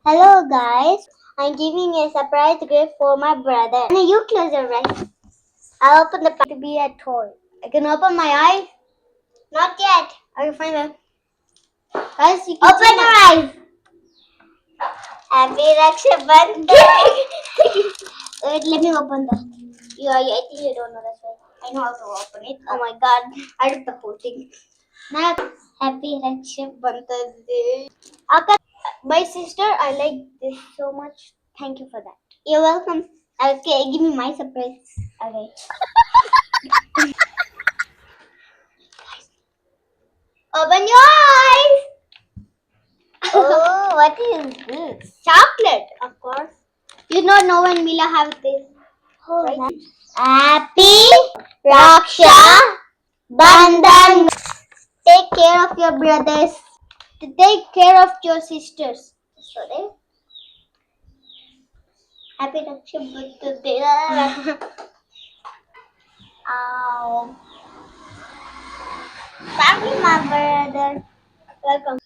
Hello guys, I'm giving a surprise gift for my brother. Now you close your eyes. I'll open the pack to be a toy. I can open my eyes. Not yet. I will find it. Guys, you can open your eyes. Happy Raksha Bandhan. Wait, let me open that. I think you don't know that's why. I know how to open it. Oh my god, I did the whole thing. Now, Happy Raksha Bandhan Day. Okay, my sister, I like this so much. Thank you for that. You're welcome. Okay, give me my surprise. Okay. Open your eyes. Oh, what is this? Chocolate, of course. You don't know when Mila have this. Oh, right? Happy Raksha Bandhan. Take care of your brothers. Take care of your sisters. Sorry. Happy Raksha Bandhan. Ow. Thank you, my brother. Welcome.